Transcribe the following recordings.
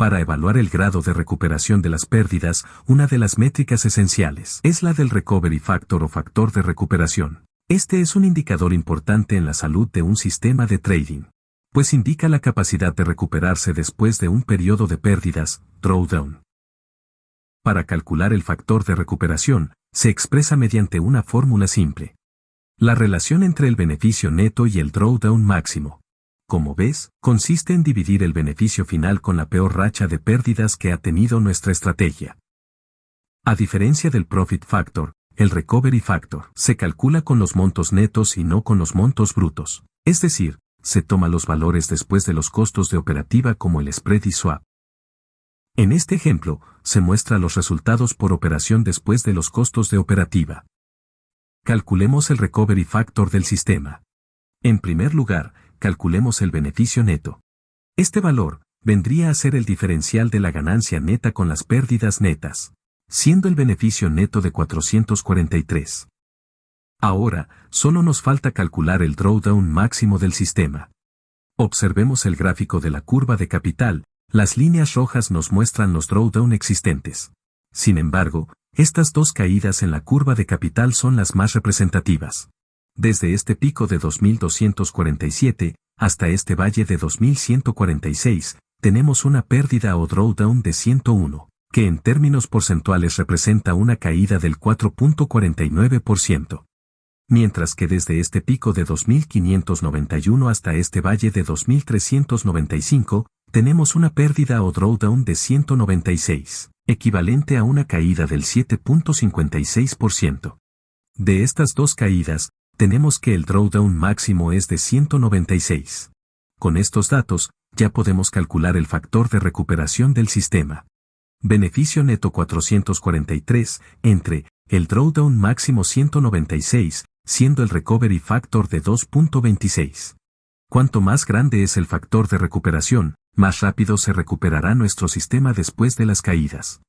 Para evaluar el grado de recuperación de las pérdidas, una de las métricas esenciales es la del Recovery Factor o factor de recuperación. Este es un indicador importante en la salud de un sistema de trading, pues indica la capacidad de recuperarse después de un periodo de pérdidas, drawdown. Para calcular el factor de recuperación, se expresa mediante una fórmula simple. La relación entre el beneficio neto y el drawdown máximo. Como ves, consiste en dividir el beneficio final con la peor racha de pérdidas que ha tenido nuestra estrategia. A diferencia del Profit Factor, el Recovery Factor se calcula con los montos netos y no con los montos brutos. Es decir, se toma los valores después de los costos de operativa como el spread y swap. En este ejemplo, se muestra los resultados por operación después de los costos de operativa. Calculemos el Recovery Factor del sistema. En primer lugar, calculemos el beneficio neto. Este valor vendría a ser el diferencial de la ganancia neta con las pérdidas netas, siendo el beneficio neto de 443. Ahora, solo nos falta calcular el drawdown máximo del sistema. Observemos el gráfico de la curva de capital, las líneas rojas nos muestran los drawdown existentes. Sin embargo, estas dos caídas en la curva de capital son las más representativas. Desde este pico de 2247 hasta este valle de 2146, tenemos una pérdida o drawdown de 101, que en términos porcentuales representa una caída del 4.49%. Mientras que desde este pico de 2591 hasta este valle de 2395, tenemos una pérdida o drawdown de 196, equivalente a una caída del 7.56%. De estas dos caídas, tenemos que el drawdown máximo es de 196. Con estos datos, ya podemos calcular el factor de recuperación del sistema. Beneficio neto 443, entre el drawdown máximo 196, siendo el recovery factor de 2.26. Cuanto más grande es el factor de recuperación, más rápido se recuperará nuestro sistema después de las caídas.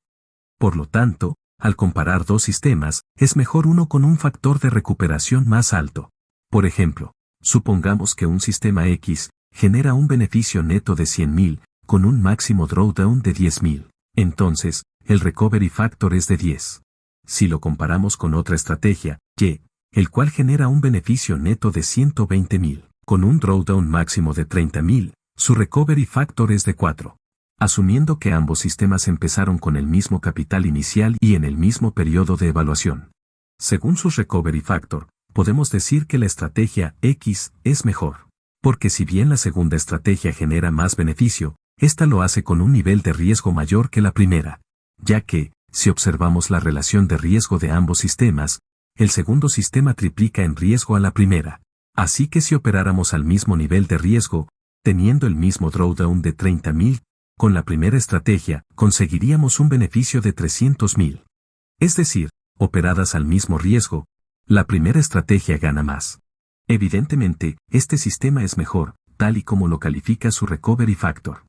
Por lo tanto, al comparar dos sistemas, es mejor uno con un factor de recuperación más alto. Por ejemplo, supongamos que un sistema X genera un beneficio neto de 100.000, con un máximo drawdown de 10.000. Entonces, el recovery factor es de 10. Si lo comparamos con otra estrategia, Y, el cual genera un beneficio neto de 120.000, con un drawdown máximo de 30.000, su recovery factor es de 4. Asumiendo que ambos sistemas empezaron con el mismo capital inicial y en el mismo periodo de evaluación. Según su recovery factor, podemos decir que la estrategia X es mejor. Porque si bien la segunda estrategia genera más beneficio, esta lo hace con un nivel de riesgo mayor que la primera. Ya que, si observamos la relación de riesgo de ambos sistemas, el segundo sistema triplica en riesgo a la primera. Así que si operáramos al mismo nivel de riesgo, teniendo el mismo drawdown de 30.000, con la primera estrategia, conseguiríamos un beneficio de 300.000. Es decir, operadas al mismo riesgo, la primera estrategia gana más. Evidentemente, este sistema es mejor, tal y como lo califica su recovery factor.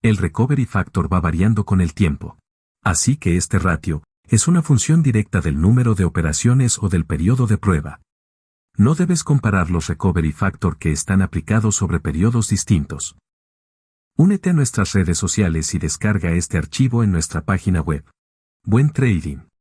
El recovery factor va variando con el tiempo. Así que este ratio es una función directa del número de operaciones o del periodo de prueba. No debes comparar los recovery factor que están aplicados sobre periodos distintos. Únete a nuestras redes sociales y descarga este archivo en nuestra página web. Buen trading.